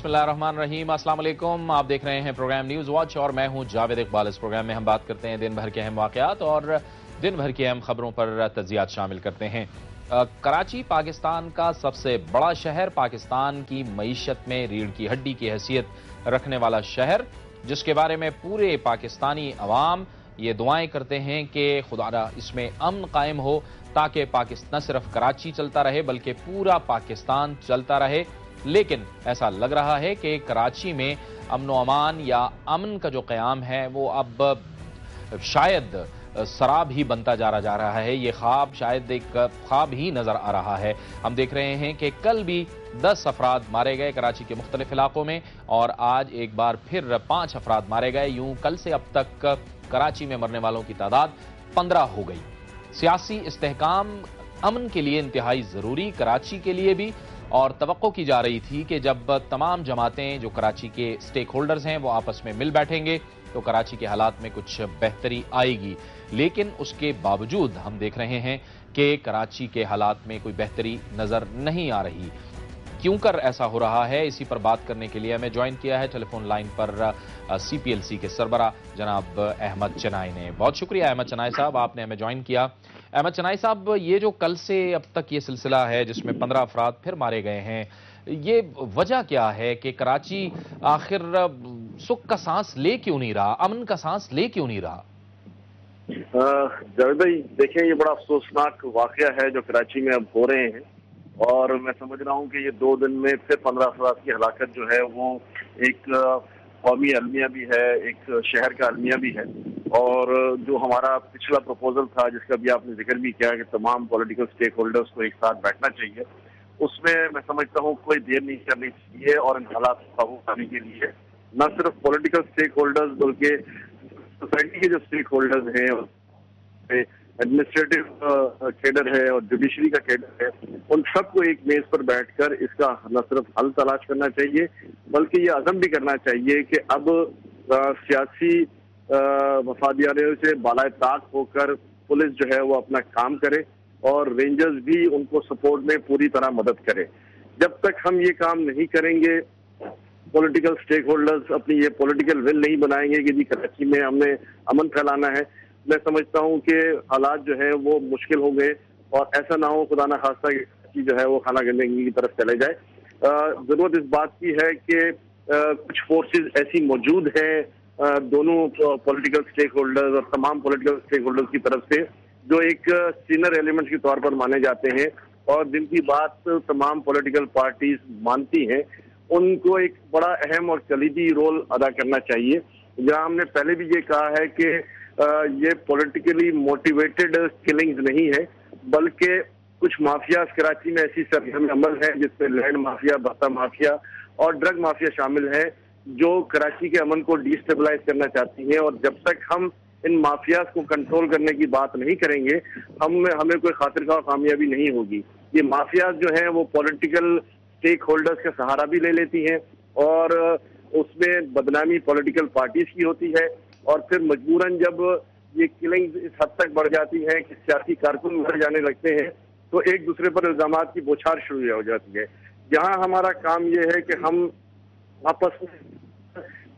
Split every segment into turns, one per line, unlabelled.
बिस्मिल्लाहिर्रहमानिर्रहीम। अस्सलाम वालेकुम। आप देख रहे हैं प्रोग्राम न्यूज़ वॉच और मैं हूं जावेद इकबाल। इस प्रोग्राम में हम बात करते हैं दिन भर के अहम वाक़यात और दिन भर की अहम खबरों पर तज्ज़ियात शामिल करते हैं। कराची पाकिस्तान का सबसे बड़ा शहर, पाकिस्तान की मईशत में रीढ़ की हड्डी की हैसियत रखने वाला शहर, जिसके बारे में पूरे पाकिस्तानी अवाम ये दुआएं करते हैं कि खुदारा इसमें अमन कायम हो, ताकि पाकिस्तान न सिर्फ कराची चलता रहे बल्कि पूरा पाकिस्तान चलता रहे। लेकिन ऐसा लग रहा है कि कराची में अमन व अमान या अमन का जो क़याम है वो अब शायद सराब ही बनता जा रहा है। ये ख्वाब शायद एक ख्वाब ही नजर आ रहा है। हम देख रहे हैं कि कल भी 10 अफराद मारे गए कराची के मुख्तलिफ इलाकों में और आज एक बार फिर 5 अफराद मारे गए। यूं कल से अब तक कराची में मरने वालों की तादाद 15 हो गई। सियासी इस्तेहकाम अमन के लिए इंतहाई जरूरी, कराची के लिए भी, और तवक्को की जा रही थी कि जब तमाम जमातें जो कराची के स्टेक होल्डर्स हैं वो आपस में मिल बैठेंगे तो कराची के हालात में कुछ बेहतरी आएगी। लेकिन उसके बावजूद हम देख रहे हैं कि कराची के हालात में कोई बेहतरी नजर नहीं आ रही। क्यों कर ऐसा हो रहा है, इसी पर बात करने के लिए हमें ज्वाइन किया है टेलीफोन लाइन पर CPLC के सरबरा जनाब अहमद चनाई ने। बहुत शुक्रिया अहमद चनाई साहब, आपने हमें ज्वाइन किया। अहमद चनाई साहब, ये जो कल से अब तक ये सिलसिला है जिसमें 15 अफराद फिर मारे गए हैं, ये वजह क्या है कि कराची आखिर सुख का सांस ले क्यों नहीं रहा, अमन का सांस ले क्यों नहीं रहा?
जावेद भाई देखें, ये बड़ा अफसोसनाक वाकया है जो कराची में अब हो रहे हैं और मैं समझ रहा हूँ कि ये 2 दिन में फिर 15 अफराद की हलाकत जो है वो एक कौमी अलमिया भी है, एक शहर का अलमिया भी है। और जो हमारा पिछला प्रपोजल था जिसका भी आपने जिक्र भी किया कि तमाम पॉलिटिकल स्टेक होल्डर्स को एक साथ बैठना चाहिए, उसमें मैं समझता हूँ कोई देर नहीं करनी चाहिए और इन हालात को काबू करने के लिए न सिर्फ पॉलिटिकल स्टेक होल्डर्स बल्कि सोसाइटी के जो स्टेक होल्डर्स हैं, एडमिनिस्ट्रेटिव कैडर है और जुडिशरी का कैडर है, उन सबको एक मेज पर बैठकर इसका न सिर्फ हल तलाश करना चाहिए बल्कि ये अज़म भी करना चाहिए कि अब सियासी मफादियात से बालाए ताक होकर पुलिस जो है वो अपना काम करे और रेंजर्स भी उनको सपोर्ट में पूरी तरह मदद करे। जब तक हम ये काम नहीं करेंगे, पॉलिटिकल स्टेक होल्डर्स अपनी ये पॉलिटिकल विल नहीं बनाएंगे कि जी कराची में हमने अमन फैलाना है, मैं समझता हूँ कि हालात जो है वो मुश्किल हो गए और ऐसा ना हो खुदा ना खास्ता कि जो है वो खाना गंदगी की तरफ चले जाए। जरूरत इस बात की है कि कुछ फोर्सेस ऐसी मौजूद हैं दोनों पॉलिटिकल स्टेक होल्डर्स और तमाम पॉलिटिकल स्टेक होल्डर्स की तरफ से जो एक सीनियर एलिमेंट के तौर पर माने जाते हैं और जिनकी बात तमाम पॉलिटिकल पार्टीज मानती हैं, उनको एक बड़ा अहम और कलीदी रोल अदा करना चाहिए। जहाँ हमने पहले भी ये कहा है कि ये पॉलिटिकली मोटिवेटेड किलिंग्स नहीं है बल्कि कुछ माफियाज कराची में ऐसी सरगर्म अमल है जिसमें लैंड माफिया, भत्ता माफिया और ड्रग माफिया शामिल है जो कराची के अमन को डिस्टेबलाइज करना चाहती हैं। और जब तक हम इन माफियाज को कंट्रोल करने की बात नहीं करेंगे हमें कोई खातिरख्वाह कामयाबी नहीं होगी। ये माफियाज जो हैं वो पॉलिटिकल स्टेक होल्डर्स का सहारा भी ले लेती हैं और उसमें बदनामी पॉलिटिकल पार्टीज की होती है और फिर मजबूरन जब ये किलिंग इस हद तक बढ़ जाती है कि सियासी कारकुन मर जाने लगते हैं तो एक दूसरे पर इल्जामात की बौछार शुरू हो जाती है। यहाँ हमारा काम ये है कि हम आपस में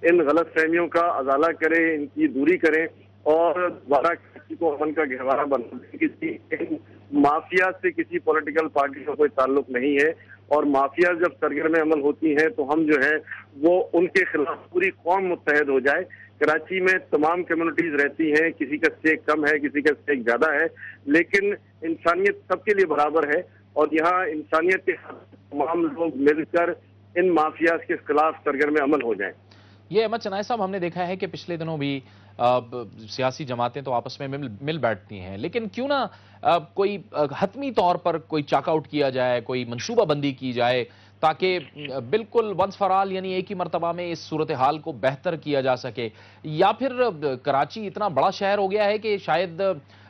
इन गलत फहमियों का अजाला करें, इनकी दूरी करें और दोबारा किसी को अमन का गहवारा बनाने। किसी माफिया से किसी पॉलिटिकल पार्टी का कोई ताल्लुक नहीं है और माफिया जब सरगर्म अमल होती हैं तो हम जो है वो उनके खिलाफ पूरी कौम मुत्तहद हो जाए। कराची में तमाम कम्युनिटीज रहती हैं, किसी का स्टेक कम है, किसी का स्टेक ज्यादा है, लेकिन इंसानियत सबके लिए बराबर है और यहाँ इंसानियत के तमाम लोग मिलकर इन माफियाज के खिलाफ सरगर्म अमल हो जाएं।
ये अहमद चनाई साहब, हमने देखा है कि पिछले दिनों भी सियासी जमातें तो आपस में मिल बैठती हैं, लेकिन क्यों ना कोई हतमी तौर पर कोई चाकआउट किया जाए, कोई मनसूबा बंदी की जाए ताकि बिल्कुल वंस फॉर ऑल यानी एक ही मरतबा में इस सूरत हाल को बेहतर किया जा सके। या फिर कराची इतना बड़ा शहर हो गया है कि शायद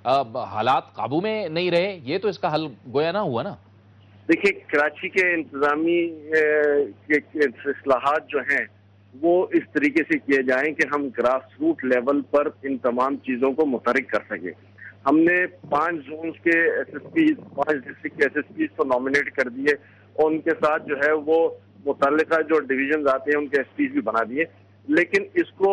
हालात काबू में नहीं रहे, ये तो इसका हल गोया ना हुआ ना।
देखिए, कराची के इंतजामी इस्लाहात जो हैं वो इस तरीके से किए जाएं कि हम ग्रास रूट लेवल पर इन तमाम चीज़ों को मुतहरिक कर सकें। हमने 5 जोन के SSP, 5 डिस्ट्रिक्ट के SSP को नॉमिनेट कर दिए और उनके साथ जो है वो متعلقہ جو ڈویژنز آتے ہیں ان کے ایس پیز بھی بنا دیے، لیکن اس کو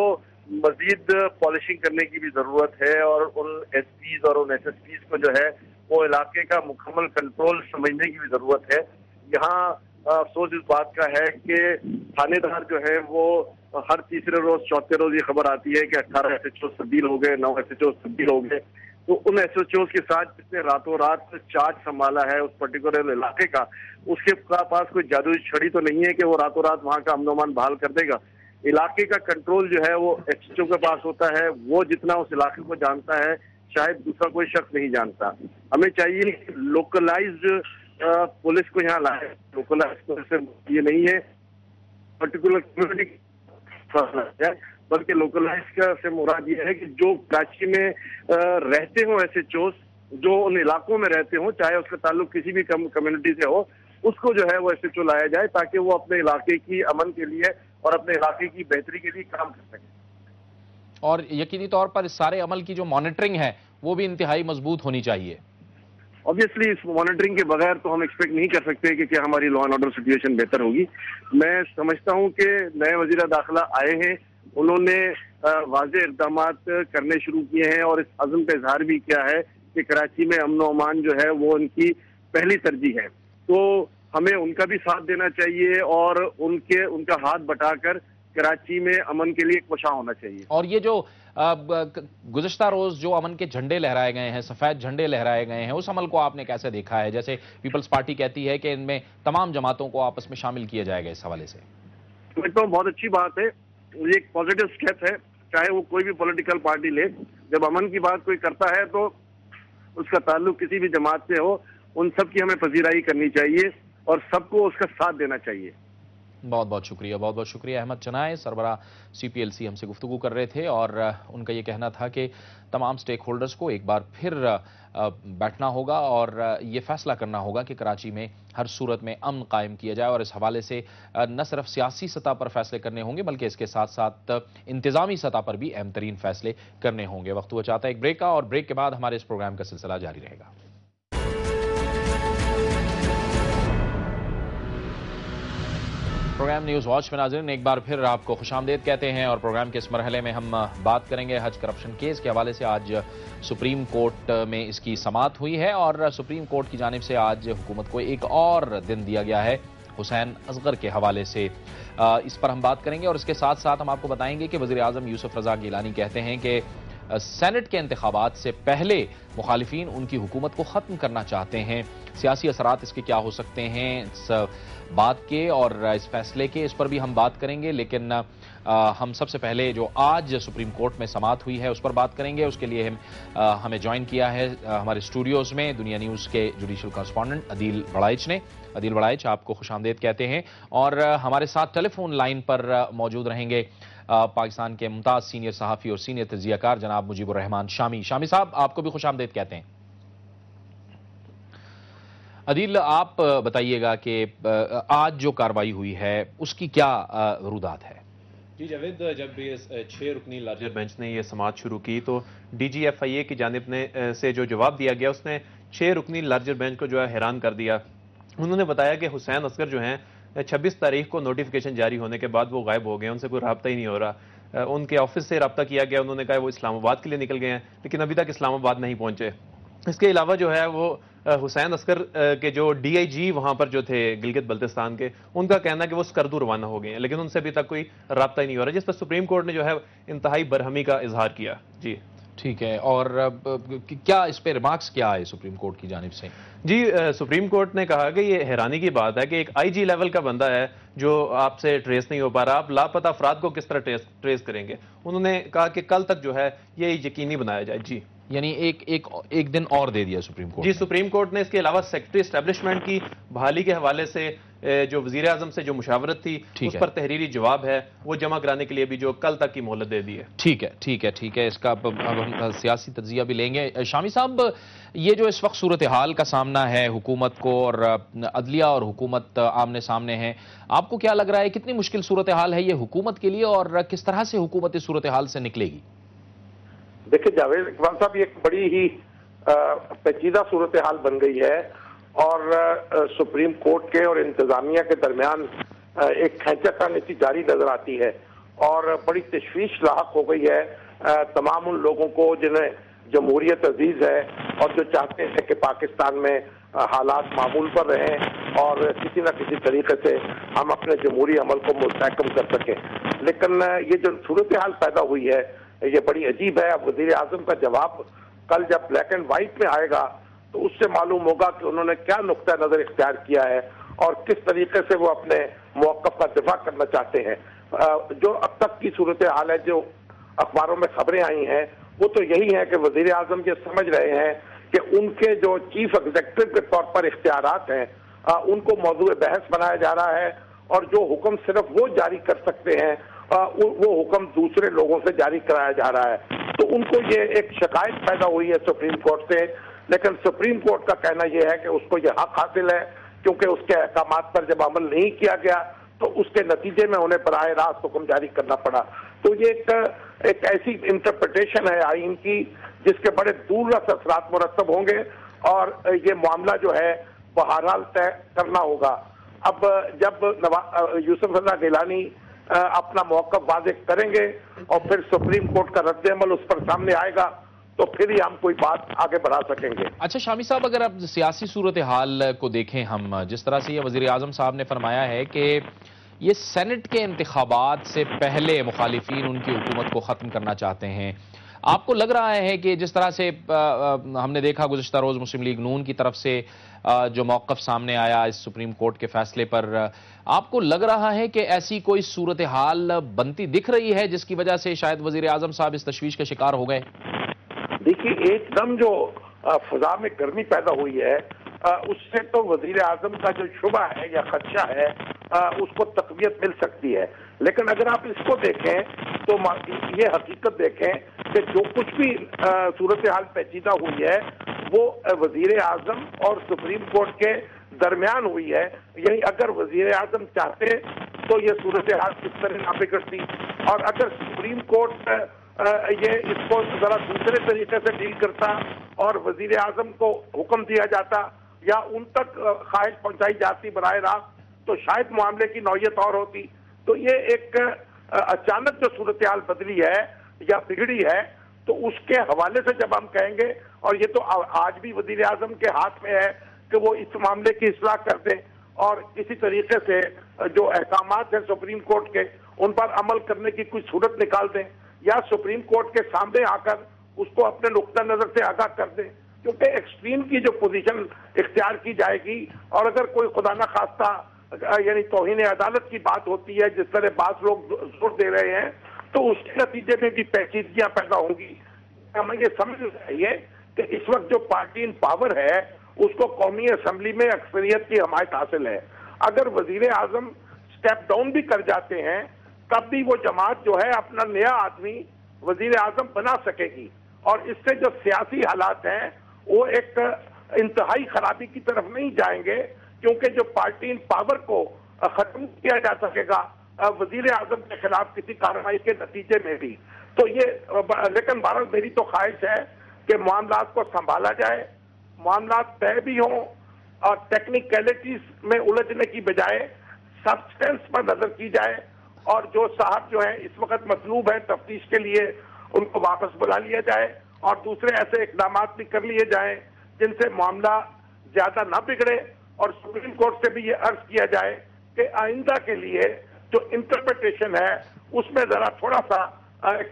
مزید پالشنگ کرنے کی بھی ضرورت ہے، اور ان ایس پیز اور ان ایس ایس پیز کو جو ہے وہ علاقے کا مکمل کنٹرول سمجھنے کی بھی ضرورت ہے۔ یہاں افسوس اس بات کا ہے کہ تھانے دار جو ہے وہ ہر تیسرے روز چوتھے روز یہ خبر آتی ہے کہ 18 ایس ایچ اوز تبدیل ہو گئے، 9 ایس ایچ اوز تبدیل ہو گئے، تو ان ایس ایچ اوز کے ساتھ جس نے راتوں رات چارج سنبھالا ہے اس پرٹیکولر علاقے کا، اس کے پاس کوئی جادوئی چھڑی تو نہیں ہے کہ وہ راتوں رات وہاں کا امن و امان بحال کر دے گا۔ علاقے کا کنٹرول جو ہے وہ ایس ایچ او کے پاس ہوتا ہے، وہ جتنا اس علاقے کو جانتا ہے شاید دوسرا کوئی شخص نہیں جانتا۔ ہمیں چاہیے کہ لوکلائزڈ پولیس کو یہاں لائے، لوکلائز پولیس یہ نہیں ہے پرٹیکولر کمیونٹی بلکہ لوکلائز کا سے مراد یہ ہے کہ جو کراچی میں رہتے ہوں ایسے چوز، جو ان علاقوں میں رہتے ہوں، چاہے اس کا تعلق کسی بھی کمیونٹی سے ہو، اس کو جو ہے وہ ایس ایچ او لایا جائے تاکہ وہ اپنے علاقے کی امن کے لیے اور اپنے علاقے کی بہتری کے لیے کام کر سکے۔
اور یقینی طور پر اس سارے عمل کی جو مانیٹرنگ ہے وہ بھی انتہائی مضبوط ہونی چاہیے۔
obviously اس مانیٹرنگ کے بغیر تو ہم ایکسپیکٹ نہیں کر سکتے کہ کیا ہماری لا اینڈ آرڈر سچویشن بہتر ہوگی۔ میں سمجھتا ہوں کہ نئے وزیر داخلہ آئے ہیں، انہوں نے واضح اقدامات کرنے شروع کیے ہیں اور اس عزم کا اظہار بھی کیا ہے کہ کراچی میں امن و امان جو ہے وہ ان کی پہلی ترجیح ہے، تو ہمیں ان کا بھی ساتھ دینا چاہیے اور ان کا ہاتھ بٹا کر کراچی میں امن کے لیے کوشاں ہونا چاہیے۔
اور یہ جو گزشتہ روز جو امن کے جھنڈے لہرائے گئے ہیں، سفید جھنڈے لہرائے گئے ہیں، اس عمل کو آپ نے کیسے دیکھا ہے؟ جیسے پیپلز پارٹی کہتی ہے کہ ان میں تمام جماعتوں کو آپس میں شامل کیا جائے گا، اس حوالے سے
تو بہت اچھی بات ہے، یہ ایک پازیٹو اسٹیپ ہے، چاہے وہ کوئی بھی پولیٹیکل پارٹی لے، جب امن کی بات کوئی کرتا ہے تو اس کا تعلق کسی بھی جماعت سے ہو، ان سب کی ہمیں پذیرائی کرنی چاہیے اور سب کو اس کا ساتھ دینا چاہیے۔
بہت بہت شکریہ، بہت بہت شکریہ۔ احمد چنائے سربراہ سی پی ایل سی ہم سے گفتگو کر رہے تھے، اور ان کا یہ کہنا تھا کہ تمام سٹیک ہولڈرز کو ایک بار پھر بیٹھنا ہوگا اور یہ فیصلہ کرنا ہوگا کہ کراچی میں ہر صورت میں امن قائم کیا جائے، اور اس حوالے سے نہ صرف سیاسی سطح پر فیصلے کرنے ہوں گے بلکہ اس کے ساتھ ساتھ انتظامی سطح پر بھی اہم ترین فیصلے کرنے ہوں گے۔ وقت ہوا چاہتا ہے ایک بریک کا، اور بریک کے بعد ہمارے اس پروگرام کا سلسلہ جاری رہے گا۔ پروگرام نیوز واچ میں ناظرین ایک بار پھر آپ کو خوش آمدید کہتے ہیں، اور پروگرام کے اس مرحلے میں ہم بات کریں گے حج کرپشن کیس کے حوالے سے۔ آج سپریم کورٹ میں اس کی سماعت ہوئی ہے، اور سپریم کورٹ کی جانب سے آج حکومت کو ایک اور دن دیا گیا ہے حسین اصغر کے حوالے سے۔ اس پر ہم بات کریں گے، اور اس کے ساتھ ساتھ ہم آپ کو بتائیں گے کہ وزیر اعظم یوسف رضا گیلانی کہتے ہیں کہ سینٹ کے انتخابات سے پہلے مخالفین ان کی حکومت کو ختم کرنا چاہتے ہیں۔ سیاسی اثرات اس کے کیا ہو سکتے ہیں اس بات کے اور اس فیصلے کے، اس پر بھی ہم بات کریں گے، لیکن ہم سب سے پہلے جو آج سپریم کورٹ میں سماعت ہوئی ہے اس پر بات کریں گے۔ اس کے لیے ہمیں جوائن کیا ہے ہمارے اسٹوڈیوز میں دنیا نیوز کے جوڈیشل کارسپونڈنٹ عدیل بڑائچ نے۔ عدیل بڑائچ، آپ کو خوش آمدید کہتے ہیں، اور ہمارے ساتھ ٹیلی فون لائن پر موجود رہیں گے پاکستان کے ممتاز سینئر صحافی اور سینئر تجزیہ کار جناب مجیب الرحمان شامی۔ شامی صاحب، آپ کو بھی خوش آمدید کہتے ہیں۔ عدیل، آپ بتائیے گا کہ آج جو کارروائی ہوئی ہے اس کی کیا رودات ہے؟
جی جاوید، جب یہ 6 رکنی لارجر بینچ نے یہ سماعت شروع کی تو ڈی جی ایف آئی اے کی جانب سے جو جواب دیا گیا اس نے 6 رکنی لارجر بینچ کو جو ہے حیران کر دیا۔ انہوں نے بتایا کہ حسین اصغر جو ہیں 26 تاریخ کو نوٹیفیکیشن جاری ہونے کے بعد وہ غائب ہو گئے، ان سے کوئی رابطہ ہی نہیں ہو رہا۔ ان کے آفس سے رابطہ کیا گیا، انہوں نے کہا وہ اسلام آباد کے لیے نکل گئے ہیں، لیکن ابھی تک اسلام آباد نہیں پہنچے۔ اس کے علاوہ جو ہے وہ حسین اصغر کے جو ڈی آئی جی وہاں پر جو تھے گلگت بلتستان کے، ان کا کہنا ہے کہ وہ اسکردو روانہ ہو گئے ہیں، لیکن ان سے ابھی تک کوئی رابطہ ہی نہیں ہو رہا، جس پر سپریم کورٹ نے جو ہے انتہائی برہمی کا اظہار کیا۔ جی
ٹھیک ہے، اور کیا اس پہ ریمارکس کیا ہے سپریم کورٹ کی جانب سے؟
جی، سپریم کورٹ نے کہا کہ یہ حیرانی کی بات ہے کہ ایک آئی جی لیول کا بندہ ہے جو آپ سے ٹریس نہیں ہو پا رہا، آپ لاپتہ افراد کو کس طرح ٹریس کریں گے۔ انہوں نے کہا کہ کل تک جو ہے یہ یقینی بنایا جائے۔ جی،
یعنی ایک دن اور دے دیا سپریم کورٹ؟
جی، سپریم کورٹ نے اس کے علاوہ سیکرٹری اسٹیبلشمنٹ کی بحالی کے حوالے سے جو وزیر اعظم سے جو مشاورت تھی اس پر تحریری جواب ہے وہ جمع کرانے کے لیے بھی جو کل تک کی مہلت دے دی ہے۔
ٹھیک ہے، اس کا اب ہم سیاسی تجزیہ بھی لیں گے۔ شامی صاحب، یہ جو اس وقت صورتحال کا سامنا ہے حکومت کو، اور عدلیہ اور حکومت آمنے سامنے ہیں، آپ کو کیا لگ رہا ہے کتنی مشکل صورتحال ہے یہ حکومت کے لیے، اور کس طرح سے حکومت اس صورتحال سے نکلے گی؟
دیکھیں جاوید اقبال صاحب، یہ ایک بڑی ہی پیچیدہ صورتحال بن گئی ہے، اور سپریم کورٹ کے اور انتظامیہ کے درمیان ایک کھینچا سی جاری نظر آتی ہے اور بڑی تشویش لاحق ہو گئی ہے تمام ان لوگوں کو جنہیں جمہوریت عزیز ہے اور جو چاہتے ہیں کہ پاکستان میں حالات معمول پر رہیں اور کسی نہ کسی طریقے سے ہم اپنے جمہوری عمل کو مستحکم کر سکیں. لیکن یہ جو صورتحال پیدا ہوئی ہے یہ بڑی عجیب ہے. اب وزیر اعظم کا جواب کل جب بلیک اینڈ وائٹ میں آئے گا تو اس سے معلوم ہوگا کہ انہوں نے کیا نقطہ نظر اختیار کیا ہے اور کس طریقے سے وہ اپنے موقف کا دفاع کرنا چاہتے ہیں. جو اب تک کی صورتحال ہے جو اخباروں میں خبریں آئی ہیں وہ تو یہی ہے کہ وزیر اعظم یہ سمجھ رہے ہیں کہ ان کے جو چیف ایگزیکٹو کے طور پر اختیارات ہیں ان کو موضوع بحث بنایا جا رہا ہے اور جو حکم صرف وہ جاری کر سکتے ہیں وہ حکم دوسرے لوگوں سے جاری کرایا جا رہا ہے. تو ان کو یہ ایک شکایت پیدا ہوئی ہے سپریم کورٹ سے, لیکن سپریم کورٹ کا کہنا یہ ہے کہ اس کو یہ حق حاصل ہے کیونکہ اس کے احکامات پر جب عمل نہیں کیا گیا تو اس کے نتیجے میں انہیں براہ راست حکم جاری کرنا پڑا. تو یہ ایک ایسی انٹرپریٹیشن ہے آئین کی جس کے بڑے دور رس اثرات مرتب ہوں گے اور یہ معاملہ جو ہے بہرحال طے کرنا ہوگا. اب جب یوسف رضا گیلانی اپنا موقف واضح کریں گے اور پھر سپریم کورٹ کا رد عمل اس پر سامنے آئے گا تو پھر ہی ہم کوئی بات آگے بڑھا سکیں گے.
اچھا شامی صاحب, اگر اب سیاسی صورتحال کو دیکھیں ہم, جس طرح سے یہ وزیر اعظم صاحب نے فرمایا ہے کہ یہ سینٹ کے انتخابات سے پہلے مخالفین ان کی حکومت کو ختم کرنا چاہتے ہیں, آپ کو لگ رہا ہے کہ جس طرح سے ہم نے دیکھا گزشتہ روز مسلم لیگ نون کی طرف سے جو موقف سامنے آیا اس سپریم کورٹ کے فیصلے پر, آپ کو لگ رہا ہے کہ ایسی کوئی صورتحال بنتی دکھ رہی ہے جس کی وجہ سے شاید وزیر اعظم صاحب اس تشویش کا شکار ہو گئے؟
دیکھیے ایک دم جو فضا میں گرمی پیدا ہوئی ہے اس سے تو وزیر اعظم کا جو شبہ ہے یا خدشہ ہے اس کو تقویت مل سکتی ہے. لیکن اگر آپ اس کو دیکھیں تو یہ حقیقت دیکھیں کہ جو کچھ بھی صورتحال پیچیدہ ہوئی ہے وہ وزیر اعظم اور سپریم کورٹ کے درمیان ہوئی ہے. یعنی اگر وزیر اعظم چاہتے تو یہ صورتحال کس طرح نہ بگڑتی, اور اگر سپریم کورٹ یہ اس کو ذرا دوسرے طریقے سے ڈیل کرتا اور وزیر اعظم کو حکم دیا جاتا یا ان تک خواہش پہنچائی جاتی براہ راست تو شاید معاملے کی نوعیت اور ہوتی. تو یہ ایک اچانک جو صورتحال بدلی ہے یا بگڑی ہے تو اس کے حوالے سے جب ہم کہیں گے, اور یہ تو آج بھی وزیر اعظم کے ہاتھ میں ہے کہ وہ اس معاملے کی اصلاح کر دیں اور کسی طریقے سے جو احکامات ہیں سپریم کورٹ کے ان پر عمل کرنے کی کوئی صورت نکال دیں یا سپریم کورٹ کے سامنے آ کر اس کو اپنے نقطہ نظر سے آگاہ کر دیں. کیونکہ ایکسٹریم کی جو پوزیشن اختیار کی جائے گی اور اگر کوئی خدا نہ خواستہ یعنی توہین عدالت کی بات ہوتی ہے جس طرح بعض لوگ زور دے رہے ہیں تو اس کے نتیجے میں بھی پیچیدگیاں پیدا ہوں گی. ہمیں یہ سمجھنا چاہیے کہ اس وقت جو پارٹی ان پاور ہے اس کو قومی اسمبلی میں اکثریت کی حمایت حاصل ہے. اگر وزیر اعظم سٹیپ ڈاؤن بھی کر جاتے ہیں تب بھی وہ جماعت جو ہے اپنا نیا آدمی وزیر اعظم بنا سکے گی اور اس سے جو سیاسی حالات ہیں وہ ایک انتہائی خرابی کی طرف نہیں جائیں گے کیونکہ جو پارٹی ان پاور کو ختم کیا جا سکے گا وزیر اعظم کے خلاف کسی کارروائی کے نتیجے میں بھی. تو یہ لیکن بہرحال میری تو خواہش ہے کہ معاملات کو سنبھالا جائے, معاملات طے بھی ہوں اور ٹیکنیکلٹیز میں الجھنے کی بجائے سبسٹینس پر نظر کی جائے اور جو صاحب جو ہیں اس وقت مطلوب ہیں تفتیش کے لیے ان کو واپس بلا لیا جائے اور دوسرے ایسے اقدامات بھی کر لیے جائیں جن سے معاملہ زیادہ نہ بگڑے. اور سپریم کورٹ سے بھی یہ عرض کیا جائے کہ آئندہ کے لیے جو انٹرپریٹیشن ہے اس میں ذرا تھوڑا سا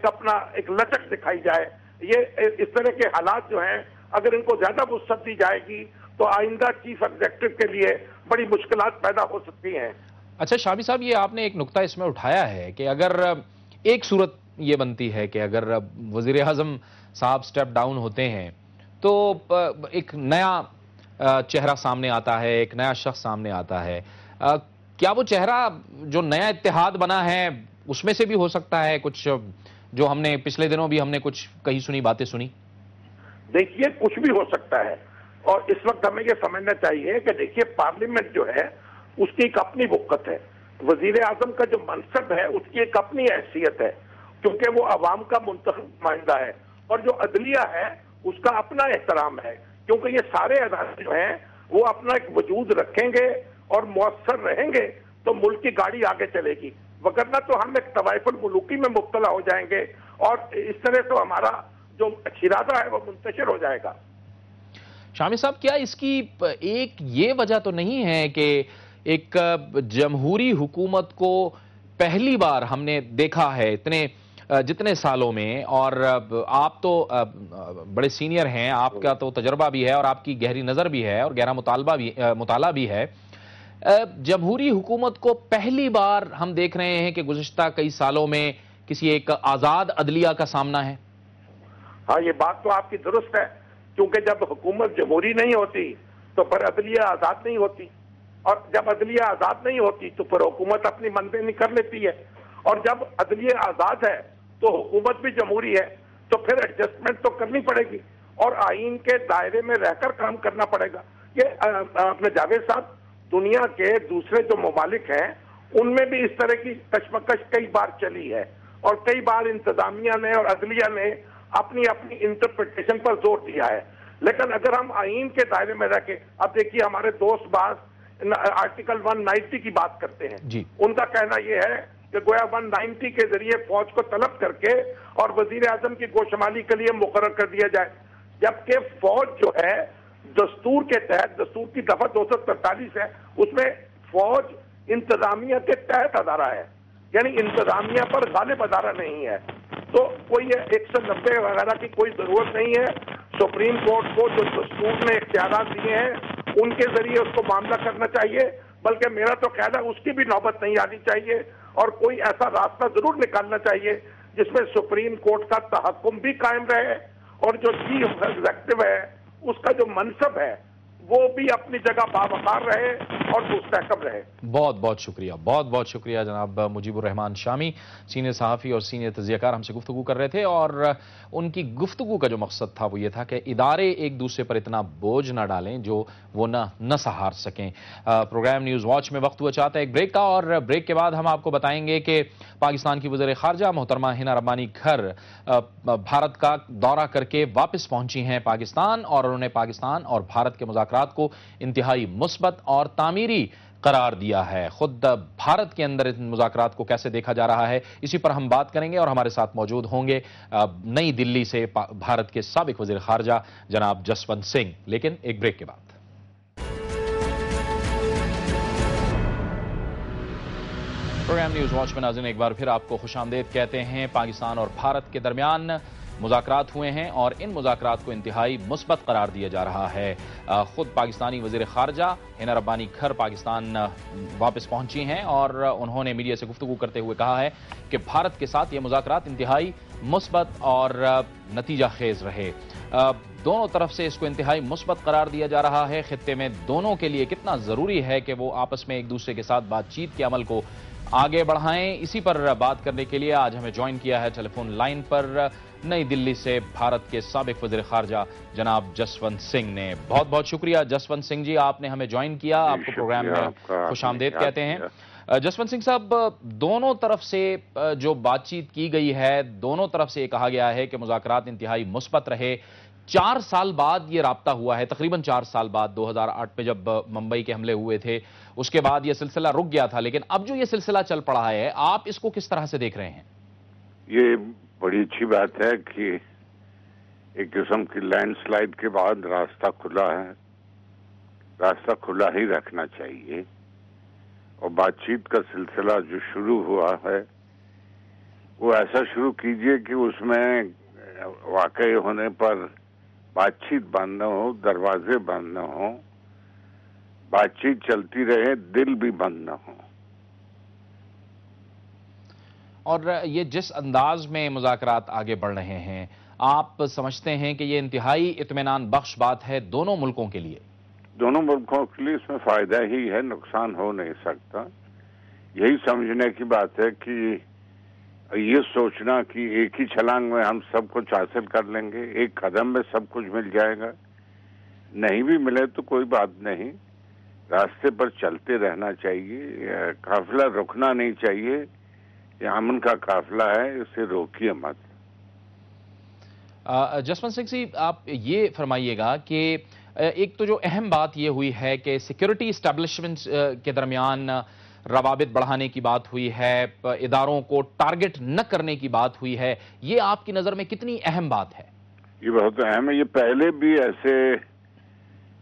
اپنا ایک لچک دکھائی جائے. یہ اس طرح کے حالات جو ہیں اگر ان کو زیادہ وسعت دی جائے گی تو آئندہ چیف ایگزیکٹو کے لیے بڑی مشکلات پیدا ہو سکتی ہیں.
اچھا شامی صاحب, یہ آپ نے ایک نقطہ اس میں اٹھایا ہے کہ اگر ایک صورت یہ بنتی ہے کہ اگر وزیر اعظم صاحب سٹیپ ڈاؤن ہوتے ہیں تو ایک نیا چہرہ سامنے آتا ہے, ایک نیا شخص سامنے آتا ہے, کیا وہ چہرہ جو نیا اتحاد بنا ہے اس میں سے بھی ہو سکتا ہے کچھ جو ہم نے پچھلے دنوں بھی ہم نے کچھ کہی سنی باتیں سنی؟
دیکھیے کچھ بھی ہو سکتا ہے اور اس وقت ہمیں یہ سمجھنا چاہیے کہ دیکھیے پارلیمنٹ جو ہے اس کی ایک اپنی وقت ہے, وزیر اعظم کا جو منصب ہے اس کی ایک اپنی حیثیت ہے کیونکہ وہ عوام کا منتخب نمائندہ ہے, اور جو عدلیہ ہے اس کا اپنا احترام ہے کیونکہ یہ سارے ادارے جو ہیں وہ اپنا ایک وجود رکھیں گے اور مؤثر رہیں گے تو ملک کی گاڑی آگے چلے گی، وگرنہ تو ہم ایک طوائف الملوکی میں مبتلا ہو جائیں گے اور اس طرح تو ہمارا جو ارادہ ہے وہ منتشر ہو جائے گا۔
شامی صاحب، کیا اس کی ایک یہ وجہ تو نہیں ہے کہ ایک جمہوری حکومت کو پہلی بار ہم نے دیکھا ہے جتنے سالوں میں، اور آپ تو بڑے سینئر ہیں، آپ کا تو تجربہ بھی ہے اور آپ کی گہری نظر بھی ہے اور گہرا مطالعہ بھی ہے، جمہوری حکومت کو پہلی بار ہم دیکھ رہے ہیں کہ گزشتہ کئی سالوں میں کسی ایک آزاد عدلیہ کا سامنا ہے؟
ہاں، یہ بات تو آپ کی درست ہے، کیونکہ جب حکومت جمہوری نہیں ہوتی تو پھر عدلیہ آزاد نہیں ہوتی، اور جب عدلیہ آزاد نہیں ہوتی تو پھر حکومت اپنی منزل کر لیتی ہے، اور جب عدلیہ آزاد ہے تو حکومت بھی جمہوری ہے، تو پھر ایڈجسٹمنٹ تو کرنی پڑے گی اور آئین کے دائرے میں رہ کر کام کرنا پڑے گا۔ یہ اپنے جاوید صاحب، دنیا کے دوسرے جو ممالک ہیں ان میں بھی اس طرح کی کشمکش کئی بار چلی ہے، اور کئی بار انتظامیہ نے اور عدلیہ نے اپنی انٹرپریٹیشن پر زور دیا ہے، لیکن اگر ہم آئین کے دائرے میں رہ کے، اب دیکھیے ہمارے دوست باز آرٹیکل 190 کی بات کرتے ہیں،
جی،
ان کا کہنا یہ ہے کہ گویا 190 کے ذریعے فوج کو طلب کر کے اور وزیر اعظم کی گوشمالی کے لیے مقرر کر دیا جائے، جبکہ فوج جو ہے دستور کے تحت، دستور کی دفعہ 243 ہے، اس میں فوج انتظامیہ کے تحت ادارہ ہے، یعنی انتظامیہ پر غالب ادارہ نہیں ہے، تو کوئی 190 وغیرہ کی کوئی ضرورت نہیں ہے۔ سپریم کورٹ کو جو دستور نے اختیارات دیے ہیں ان کے ذریعے اس کو معاملہ کرنا چاہیے، بلکہ میرا تو خیال ہے اس کی بھی نوبت نہیں آنی چاہیے، اور کوئی ایسا راستہ ضرور نکالنا چاہیے جس میں سپریم کورٹ کا تحکم بھی قائم رہے اور جو چیف ایگزیکٹو ہے اس کا جو منصب ہے وہ بھی اپنی جگہ باوقار رہے اور مستحکم رہے۔
بہت بہت شکریہ جناب مجیب الرحمان شامی، سینئر صحافی اور سینئر تجزیہ کار، ہم سے گفتگو کر رہے تھے، اور ان کی گفتگو کا جو مقصد تھا وہ یہ تھا کہ ادارے ایک دوسرے پر اتنا بوجھ نہ ڈالیں جو وہ نہ سہار سکیں۔ پروگرام نیوز واچ میں وقت ہوا چاہتا ہے ایک بریک کا، اور بریک کے بعد ہم آپ کو بتائیں گے کہ پاکستان کی وزیر خارجہ محترمہ ہنا ربانی گھر بھارت کا دورہ کر کے واپس پہنچی ہیں پاکستان، اور انہوں نے پاکستان اور بھارت کے مذاکرات کو انتہائی مثبت اور تعمیری قرار دیا ہے۔ خود بھارت کے اندر ان مذاکرات کو کیسے دیکھا جا رہا ہے، اسی پر ہم بات کریں گے، اور ہمارے ساتھ موجود ہوں گے نئی دلی سے بھارت کے سابق وزیر خارجہ جناب جسونت سنگھ، لیکن ایک بریک کے بعد۔ پروگرام نیوز واچ میں ناظرین ایک بار پھر آپ کو خوش آمدید کہتے ہیں۔ پاکستان اور بھارت کے درمیان مذاکرات ہوئے ہیں اور ان مذاکرات کو انتہائی مثبت قرار دیا جا رہا ہے۔ خود پاکستانی وزیر خارجہ ہنا ربانی گھر پاکستان واپس پہنچی ہیں، اور انہوں نے میڈیا سے گفتگو کرتے ہوئے کہا ہے کہ بھارت کے ساتھ یہ مذاکرات انتہائی مثبت اور نتیجہ خیز رہے۔ دونوں طرف سے اس کو انتہائی مثبت قرار دیا جا رہا ہے۔ خطے میں دونوں کے لیے کتنا ضروری ہے کہ وہ آپس میں ایک دوسرے کے ساتھ بات چیت کے عمل کو آگے بڑھائیں، اسی پر بات کرنے کے لیے آج ہمیں جوائن کیا ہے ٹیلی فون لائن پر نئی دلی سے بھارت کے سابق وزیر خارجہ جناب جسونت سنگھ نے۔ بہت بہت شکریہ جسونت سنگھ جی، آپ نے ہمیں جوائن کیا، آپ کو پروگرام میں خوش آمدید کہتے ہیں۔ جسونت سنگھ صاحب، دونوں طرف سے جو بات چیت کی گئی ہے، دونوں طرف سے یہ کہا گیا ہے کہ مذاکرات انتہائی مثبت رہے۔ 4 سال بعد یہ رابطہ ہوا ہے، تقریباً 4 سال بعد، 2008 میں جب ممبئی کے حملے ہوئے تھے اس کے بعد یہ سلسلہ رک گیا تھا، لیکن اب جو یہ سلسلہ چل پڑا ہے، آپ اس کو کس طرح سے دیکھ رہے ہیں؟
یہ بڑی اچھی بات ہے کہ ایک قسم کی لینڈ سلائیڈ کے بعد راستہ کھلا ہے، راستہ کھلا ہی رکھنا چاہیے، اور بات چیت کا سلسلہ جو شروع ہوا ہے وہ ایسا شروع کیجئے کہ اس میں واقع ہونے پر بات چیت بند نہ ہو، دروازے بند نہ ہوں، بات چیت چلتی رہے، دل بھی بند نہ ہو۔
اور یہ جس انداز میں مذاکرات آگے بڑھ رہے ہیں، آپ سمجھتے ہیں کہ یہ انتہائی اطمینان بخش بات ہے دونوں ملکوں کے لیے؟
دونوں ملکوں کے لیے اس میں فائدہ ہی ہے، نقصان ہو نہیں سکتا۔ یہی سمجھنے کی بات ہے کہ یہ سوچنا کہ ایک ہی چھلانگ میں ہم سب کچھ حاصل کر لیں گے، ایک قدم میں سب کچھ مل جائے گا، نہیں بھی ملے تو کوئی بات نہیں، راستے پر چلتے رہنا چاہیے، قافلہ رکنا نہیں چاہیے، یہ امن کا قافلہ ہے، اسے روکیے مت۔
جسونت سنگھ جی، آپ یہ فرمائیے گا کہ ایک تو جو اہم بات یہ ہوئی ہے کہ سیکیورٹی اسٹیبلشمنٹ کے درمیان रवाबित बढ़ाने की बात हुई है, इदारों को टारगेट न करने की बात हुई है, ये आपकी नजर में कितनी अहम बात है?
ये बहुत अहम है। ये पहले भी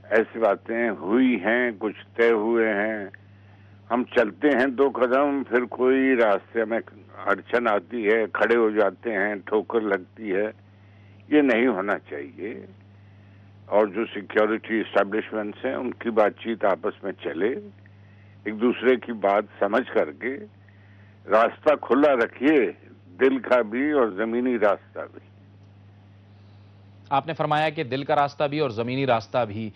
ऐसी बातें हुई हैं, कुछ तय हुए हैं। हम चलते हैं 2 कदम, फिर कोई रास्ते में अड़चन आती है, खड़े हो जाते हैं, ठोकर लगती है। ये नहीं होना चाहिए। और जो सिक्योरिटी एस्टेब्लिशमेंट्स हैं उनकी बातचीत आपस में चले, एक दूसरे की बात समझ करके रास्ता खुला रखिए, दिल का भी और जमीनी रास्ता भी।
आपने फरमाया कि दिल का रास्ता भी और जमीनी रास्ता भी।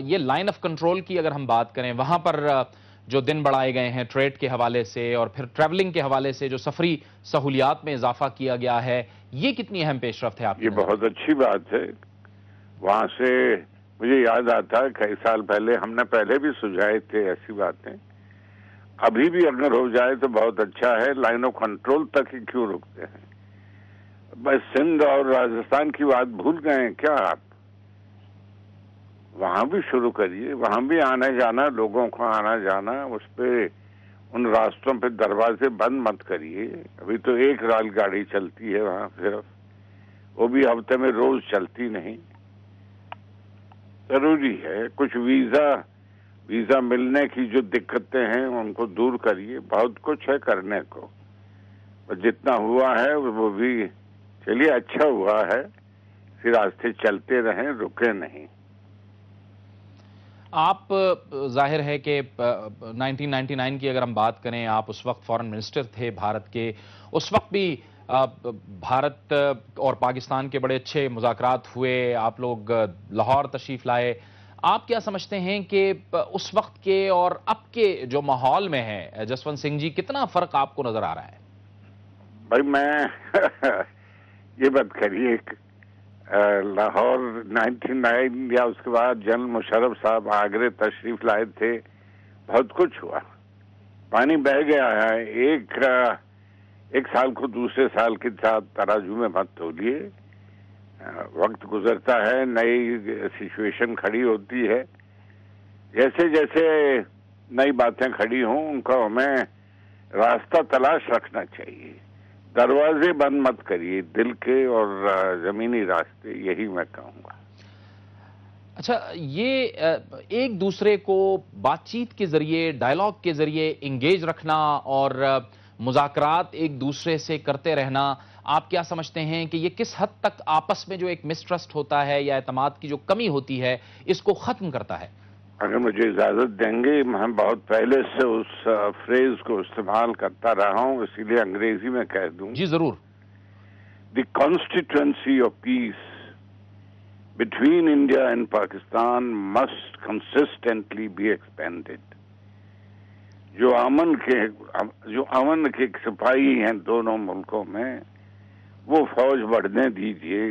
ये लाइन ऑफ कंट्रोल की अगर हम बात करें, वहां पर जो दिन बढ़ाए गए हैं ट्रेड के हवाले से और फिर ट्रैवलिंग के हवाले से जो सफरी सहूलियात में इजाफा किया गया है, ये कितनी अहम पेशरफ्त है आपकी?
ये बहुत अच्छी बात है। वहां से मुझे याद आता है कई साल पहले हमने पहले भी सुझाए थे ऐसी बातें। अभी भी अगर हो जाए तो बहुत अच्छा है। लाइन ऑफ कंट्रोल तक ही क्यों रुकते हैं? बस सिंध और राजस्थान की बात भूल गए हैं क्या आप? वहां भी शुरू करिए, वहां भी आना जाना, लोगों को आना जाना, उस पे उन रास्तों पे दरवाजे बंद मत करिए। अभी तो एक रेलगाड़ी चलती है वहां सिर्फ, वो भी हफ्ते में रोज चलती नहीं। जरूरी है कुछ वीजा मिलने की जो दिक्कतें हैं उनको दूर करिए। बहुत कुछ है करने को, और जितना हुआ है वो भी चलिए अच्छा हुआ है। फिर रास्ते चलते रहें, रुके नहीं।
आप जाहिर है कि 1999 की अगर हम बात करें, आप उस वक्त फॉरेन मिनिस्टर थे भारत के। उस वक्त भी भारत और पाकिस्तान के बड़े अच्छे मुज़ाकरात हुए, आप लोग लाहौर तशरीफ लाए। आप क्या समझते हैं कि उस वक्त के और अब के जो माहौल में है, जसवंत सिंह जी, कितना फर्क आपको नजर आ रहा है?
भाई मैं ये बात करिए, लाहौर 99 या उसके बाद जनरल मुशर्रफ साहब आगरे तशरीफ लाए थे, बहुत कुछ हुआ, पानी बह गया है। एक साल को दूसरे साल के साथ तराजू में मत तोलिए। वक्त गुजरता है, नई सिचुएशन खड़ी होती है। जैसे जैसे नई बातें खड़ी हों उनका हमें रास्ता तलाश रखना चाहिए। दरवाजे बंद मत करिए, दिल के और जमीनी रास्ते, यही मैं कहूंगा।
अच्छा, ये एक दूसरे को बातचीत के जरिए, डायलॉग के जरिए इंगेज रखना और मुज़ाकरात एक दूसरे से करते रहना, आप क्या समझते हैं कि ये किस हद तक आपस में जो एक मिसट्रस्ट होता है या एतमाद की जो कमी होती है, इसको खत्म करता है?
अगर मुझे इजाजत देंगे, मैं बहुत पहले से उस फ्रेज को इस्तेमाल करता रहा हूं, इसीलिए अंग्रेजी में कह दूं।
जी जरूर।
The constituency of peace between India and Pakistan must consistently be expanded. जो अमन के सिपाही हैं दोनों मुल्कों में, वो फौज बढ़ने दीजिए,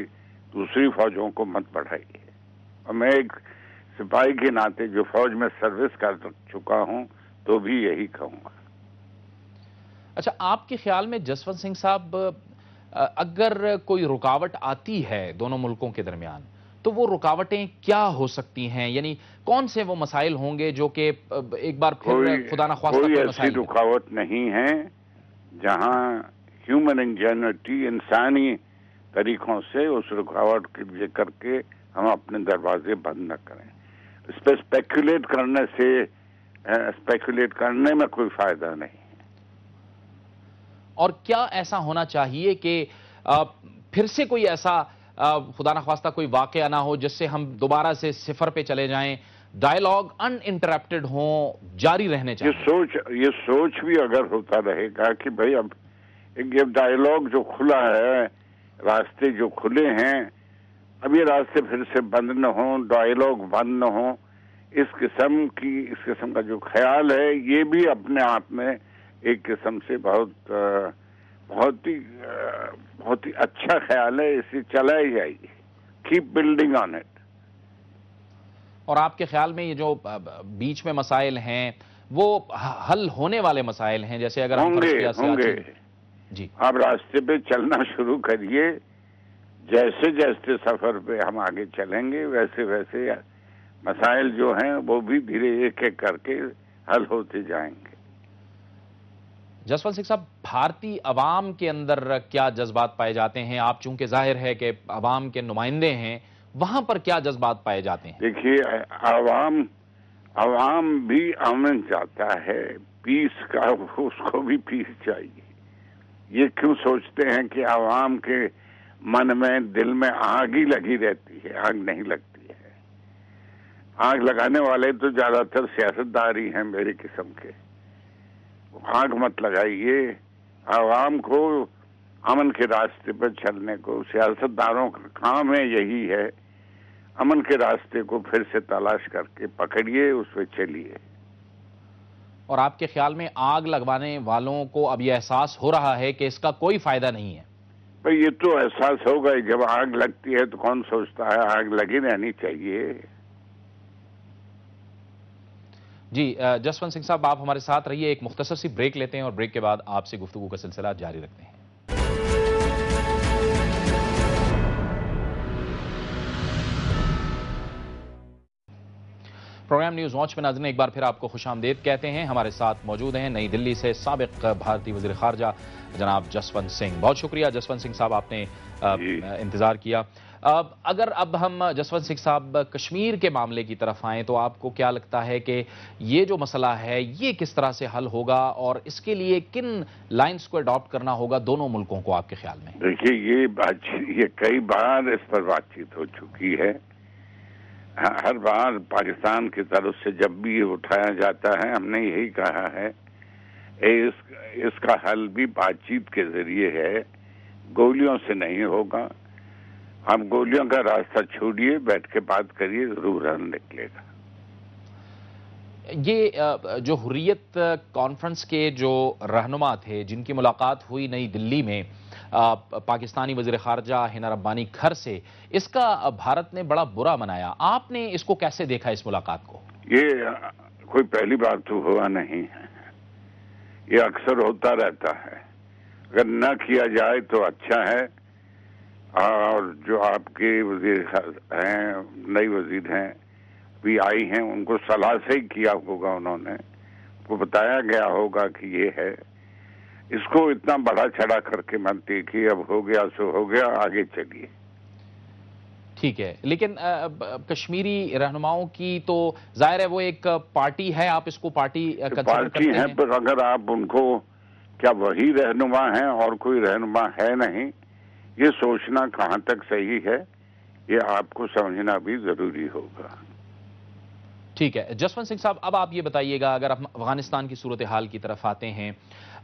दूसरी फौजों को मत बढ़ाइए। और मैं एक सिपाही के नाते जो फौज में सर्विस कर चुका हूं, तो भी यही कहूंगा।
अच्छा, आपके ख्याल में जसवंत सिंह साहब, अगर कोई रुकावट आती है दोनों मुल्कों के दरमियान, तो वो रुकावटें क्या हो सकती हैं? यानी कौन से वो मसाइल होंगे जो कि एक बार फिर खुदा न ख्वास्ता
कोई ऐसी रुकावट नहीं है जहां ह्यूमन इंजेन्युइटी, इंसानी तरीकों से उस रुकावट के लिए करके हम अपने दरवाजे बंद न करें। इस पर स्पेकुलेट करने में कोई फायदा नहीं।
और क्या ऐसा होना चाहिए कि फिर से कोई ऐसा खुदा न ख्वास्ता कोई वाकया ना हो जिससे हम दोबारा से सिफर पे चले जाएं, डायलॉग अनइंटरप्टेड हो, जारी रहने चाहिए?
ये सोच भी अगर होता रहेगा कि भाई अब ये डायलॉग जो खुला है, रास्ते जो खुले हैं, अब ये रास्ते फिर से बंद न हो, डायलॉग बंद न हो, इस किस्म का जो ख्याल है, ये भी अपने आप में एक किस्म से बहुत ही अच्छा ख्याल है। इसे चलाई जाएगी, कीप बिल्डिंग ऑन इट।
और आपके ख्याल में ये जो बीच में मसाइल हैं, वो हल होने वाले मसाइल हैं? जैसे अगर
होंगे
जी,
आप रास्ते पे चलना शुरू करिए। जैसे जैसे सफर पे हम आगे चलेंगे, वैसे वैसे मसाइल जो हैं वो भी धीरे एक एक करके हल होते जाएंगे।
जसवंत सिंह साहब, भारतीय अवाम के अंदर क्या जज्बात पाए जाते हैं? आप चूंकि जाहिर है कि अवाम के नुमाइंदे हैं, वहां पर क्या जज्बात पाए जाते हैं?
देखिए, अवाम भी अमन चाहता है, पीस का, उसको भी पीस चाहिए। ये क्यों सोचते हैं कि अवाम के मन में, दिल में आग ही लगी रहती है? आग नहीं लगती है। आग लगाने वाले तो ज्यादातर सियासतदार ही हैं मेरे किस्म के। आग मत लगाइए। अवाम को अमन के रास्ते पर चलने को, सियासतदारों का काम है, यही है। अमन के रास्ते को फिर से तलाश करके पकड़िए, उस पर चलिए।
और आपके ख्याल में आग लगवाने वालों को अब यह एहसास हो रहा है कि इसका कोई फायदा नहीं है?
भाई, ये तो एहसास होगा ही। जब आग लगती है तो कौन सोचता है आग लगी रहनी चाहिए?
जी, जसवंत सिंह साहब, आप हमारे साथ रहिए। एक मुख्तसर सी ब्रेक लेते हैं और ब्रेक के बाद आपसे गुफ्तगू का सिलसिला जारी रखते हैं। प्रोग्राम न्यूज वॉच में नाज़रीन एक बार फिर आपको खुशामदीद कहते हैं। हमारे साथ मौजूद हैं नई दिल्ली से साबिक भारतीय वज़ीर ख़ारजा जनाब जसवंत सिंह। बहुत शुक्रिया जसवंत सिंह साहब, आपने इंतजार किया। अगर अब हम जसवंत सिंह साहब कश्मीर के मामले की तरफ आएं तो आपको क्या लगता है कि ये जो मसला है ये किस तरह से हल होगा और इसके लिए किन लाइंस को अडॉप्ट करना होगा दोनों मुल्कों को आपके ख्याल में?
देखिए, ये कई बार इस पर बातचीत हो चुकी है। हर बार पाकिस्तान की तरफ से जब भी ये उठाया जाता है, हमने यही कहा है इसका हल भी बातचीत के जरिए है, गोलियों से नहीं होगा। आप गोलियों का रास्ता छोड़िए, बैठ के बात करिए, जरूर हल निकलेगा।
ये जो हुर्रियत कॉन्फ्रेंस के जो रहनुमा थे जिनकी मुलाकात हुई नई दिल्ली में पाकिस्तानी वज़ीर ख़ारजा हिना रब्बानी घर से, इसका भारत ने बड़ा बुरा मनाया। आपने इसको कैसे देखा, इस मुलाकात को?
ये कोई पहली बार तो हुआ नहीं है, ये अक्सर होता रहता है। अगर न किया जाए तो अच्छा है। और जो आपके वज़ीर हैं, नई वज़ीर हैं, भी आई हैं, उनको सलाह से ही किया होगा, उन्होंने उनको बताया गया होगा कि ये है। इसको इतना बड़ा चढ़ा करके मत देखिए, अब हो गया सो हो गया, आगे चलिए।
ठीक है, लेकिन कश्मीरी रहनुमाओं की तो जाहिर है वो एक पार्टी है, आप इसको पार्टी
है, पर अगर आप उनको, क्या वही रहनुमा है और कोई रहनुमा है नहीं, ये सोचना कहाँ तक सही है, ये आपको समझना भी जरूरी होगा।
ठीक है जसवंत सिंह साहब, अब आप ये बताइएगा, अगर हम अफगानिस्तान की सूरत हाल की तरफ आते हैं,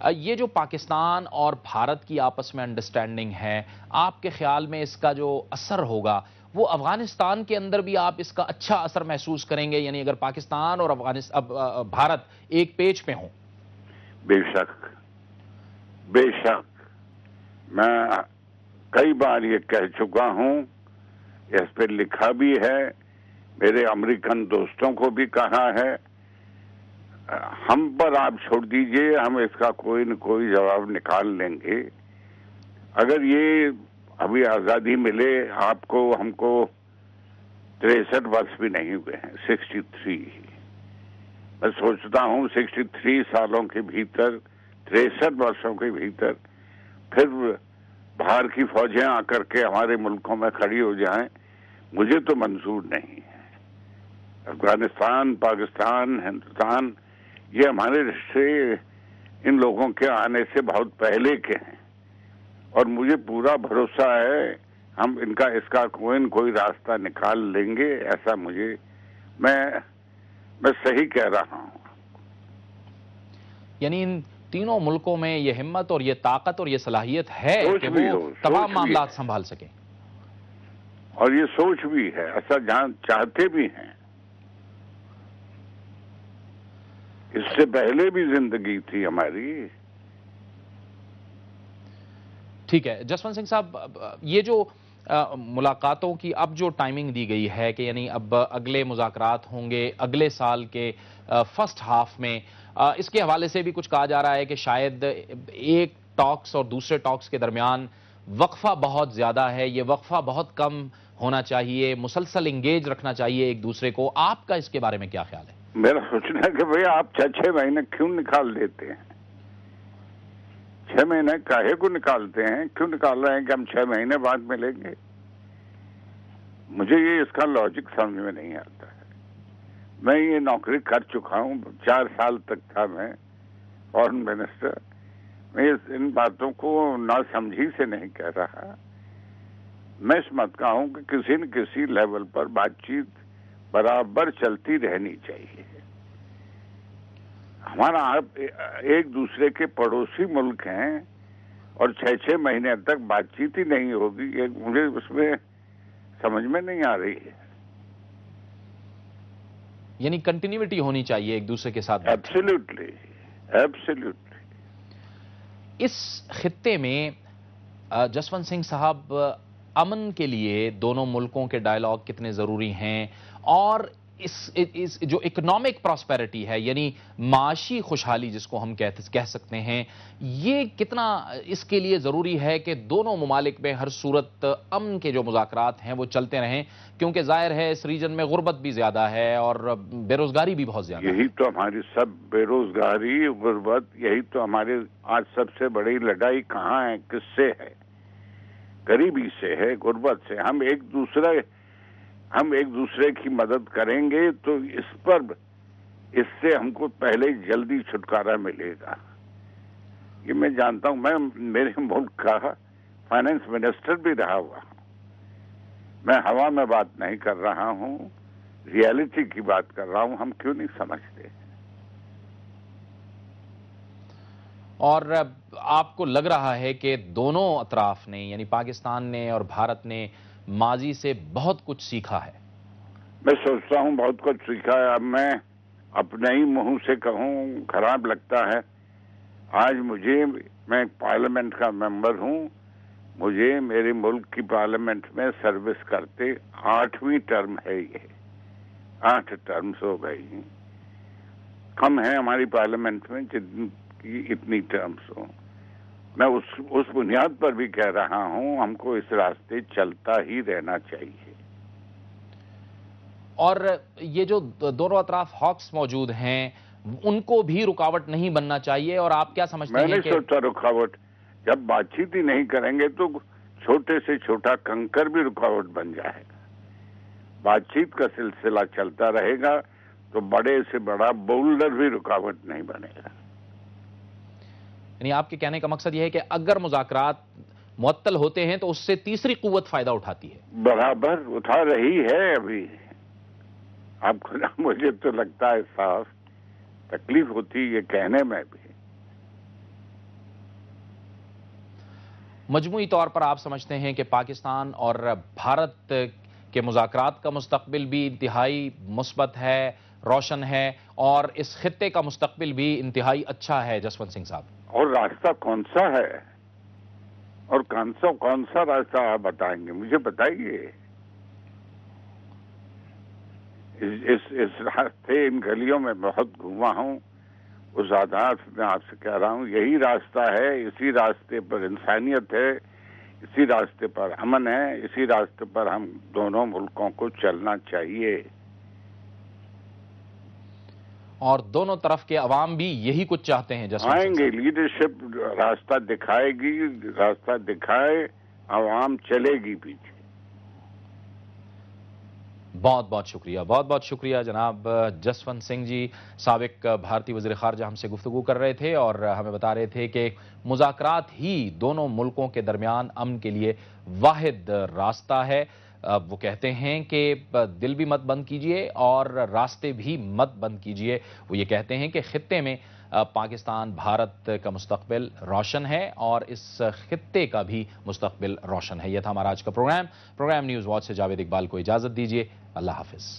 ये जो पाकिस्तान और भारत की आपस में अंडरस्टैंडिंग है, आपके ख्याल में इसका जो असर होगा वो अफगानिस्तान के अंदर भी आप इसका अच्छा असर महसूस करेंगे? यानी अगर पाकिस्तान और भारत एक पेज पे हों?
बेशक, बेशक। मैं कई बार ये कह चुका हूं, इस पर लिखा भी है, मेरे अमेरिकन दोस्तों को भी कहा है। हम पर आप छोड़ दीजिए, हम इसका कोई न कोई जवाब निकाल लेंगे। अगर ये अभी आज़ादी मिले आपको, हमको 63 वर्ष भी नहीं हुए हैं, 63। मैं सोचता हूँ 63 सालों के भीतर, 63 वर्षों के भीतर फिर बाहर की फौजें आकर के हमारे मुल्कों में खड़ी हो जाएं, मुझे तो मंजूर नहीं है। अफगानिस्तान, पाकिस्तान, हिंदुस्तान, ये हमारे रिश्ते इन लोगों के आने से बहुत पहले के हैं और मुझे पूरा भरोसा है हम इसका कोई न कोई रास्ता निकाल लेंगे। ऐसा मैं सही कह रहा हूं।
यानी इन तीनों मुल्कों में ये हिम्मत और ये ताकत और ये सलाहियत है कि वो तमाम मामला संभाल सके,
और ये सोच भी है, ऐसा चाहते भी हैं। इससे पहले भी जिंदगी थी हमारी।
ठीक है जसवंत सिंह साहब, ये जो मुलाकातों की अब जो टाइमिंग दी गई है कि यानी अब अगले मुज़ाकरात होंगे अगले साल के फर्स्ट हाफ में, इसके हवाले से भी कुछ कहा जा रहा है कि शायद एक टॉक्स और दूसरे टॉक्स के दरमियान वक्फा बहुत ज्यादा है, ये वक्फा बहुत कम होना चाहिए, मुसलसल इंगेज रखना चाहिए एक दूसरे को। आपका इसके बारे में क्या ख्याल है?
मेरा सोचना है कि भाई आप 6-6 महीने क्यों निकाल देते हैं? 6 महीने काहे को निकालते हैं? क्यों निकाल रहे हैं कि हम 6 महीने बाद मिलेंगे? मुझे ये इसका लॉजिक समझ में नहीं आता है। मैं ये नौकरी कर चुका हूँ, 4 साल तक था मैं फॉरेन मिनिस्टर। मैं इन बातों को नासमझी से नहीं कह रहा। मैं समझता हूँ कि किसी न किसी लेवल पर बातचीत बराबर चलती रहनी चाहिए। हमारा आप एक दूसरे के पड़ोसी मुल्क हैं और 6-6 महीने तक बातचीत ही नहीं होगी, ये मुझे उसमें समझ में नहीं आ रही है।
यानी कंटिन्यूटी होनी चाहिए एक दूसरे के साथ।
Absolutely, absolutely.
इस खित्ते में जसवंत सिंह साहब, अमन के लिए दोनों मुल्कों के डायलॉग कितने जरूरी हैं, और इस जो इकोनॉमिक प्रॉस्पेरिटी है, यानी माशी खुशहाली जिसको हम कह सकते हैं, ये कितना इसके लिए जरूरी है कि दोनों ममालिक में हर सूरत अमन के जो मुज़ाकरात हैं वो चलते रहें, क्योंकि जाहिर है इस रीजन में गुर्बत भी ज्यादा है और बेरोजगारी भी बहुत ज्यादा है।
यही तो हमारी सब बेरोजगारी, गुर्बत, यही तो हमारे आज सबसे बड़ी लड़ाई कहाँ है, किससे है? गरीबी से है, गुर्बत से। हम एक दूसरे की मदद करेंगे तो इससे हमको पहले जल्दी छुटकारा मिलेगा। ये मैं जानता हूं। मैं मेरे मुल्क का फाइनेंस मिनिस्टर भी रहा हुआ। मैं हवा में बात नहीं कर रहा हूं, रियलिटी की बात कर रहा हूं। हम क्यों नहीं समझते?
और आपको लग रहा है कि दोनों अतराफ ने, यानी पाकिस्तान ने और भारत ने, माजी से बहुत कुछ सीखा है?
मैं सोचता हूं बहुत कुछ सीखा है। अब मैं अपने ही मुंह से कहूं, खराब लगता है। आज मैं पार्लियामेंट का मेंबर हूं। मुझे मेरे मुल्क की पार्लियामेंट में सर्विस करते 8वीं टर्म है। ये 8 टर्म्स हो गई। कम है हमारी पार्लियामेंट में जितनी इतनी टर्म्स हो। मैं उस बुनियाद पर भी कह रहा हूं, हमको इस रास्ते चलता ही रहना चाहिए।
और ये जो दोनों अतराफ हॉक्स मौजूद हैं, उनको भी रुकावट नहीं बनना चाहिए। और आप क्या समझते हैं?
मैंने सोचा रुकावट, जब बातचीत ही नहीं करेंगे तो छोटे से छोटा कंकर भी रुकावट बन जाएगा। बातचीत का सिलसिला चलता रहेगा तो बड़े से बड़ा बोल्डर भी रुकावट नहीं बनेगा।
यानी आपके कहने का मकसद यह है कि अगर मुज़ाकरात मुअत्तल होते हैं तो उससे तीसरी कुव्वत फायदा उठाती है।
बराबर उठा रही है अभी। आपको मुझे तो लगता है साफ तकलीफ होती है ये कहने में भी।
मजमूई तौर पर आप समझते हैं कि पाकिस्तान और भारत के मुज़ाकरात का मुस्तकबिल भी इंतहाई मुस्बत है, रोशन है, और इस खित्ते का मुस्तकबिल भी इंतहाई अच्छा है जसवंत सिंह साहब? और
रास्ता कौन सा है और कौन सा रास्ता आप बताएंगे? मुझे बताइए। इस रास्ते, इन गलियों में बहुत घूमा हूं। उस आधार में आपसे कह रहा हूं, यही रास्ता है। इसी रास्ते पर इंसानियत है, इसी रास्ते पर अमन है, इसी रास्ते पर हम दोनों मुल्कों को चलना चाहिए।
और दोनों तरफ के अवाम भी यही कुछ चाहते हैं।
आएंगे, लीडरशिप रास्ता दिखाएगी, रास्ता दिखाए, अवाम चलेगी पीछे।
बहुत बहुत शुक्रिया जनाब जसवंत सिंह जी। साबिक भारतीय वज़ीर ख़ारजा हमसे गुफ्तगू कर रहे थे और हमें बता रहे थे कि मुज़ाकरात ही दोनों मुल्कों के दरमियान अमन के लिए वाहिद रास्ता है। वो कहते हैं कि दिल भी मत बंद कीजिए और रास्ते भी मत बंद कीजिए। वो ये कहते हैं कि खित्ते में पाकिस्तान भारत का मुस्तकबिल रोशन है और इस खित्ते का भी मुस्तकबिल रोशन है। यह था हमारा आज का प्रोग्राम न्यूज़ वॉच से जावेद इकबाल को इजाज़त दीजिए। अल्लाह हाफिज़।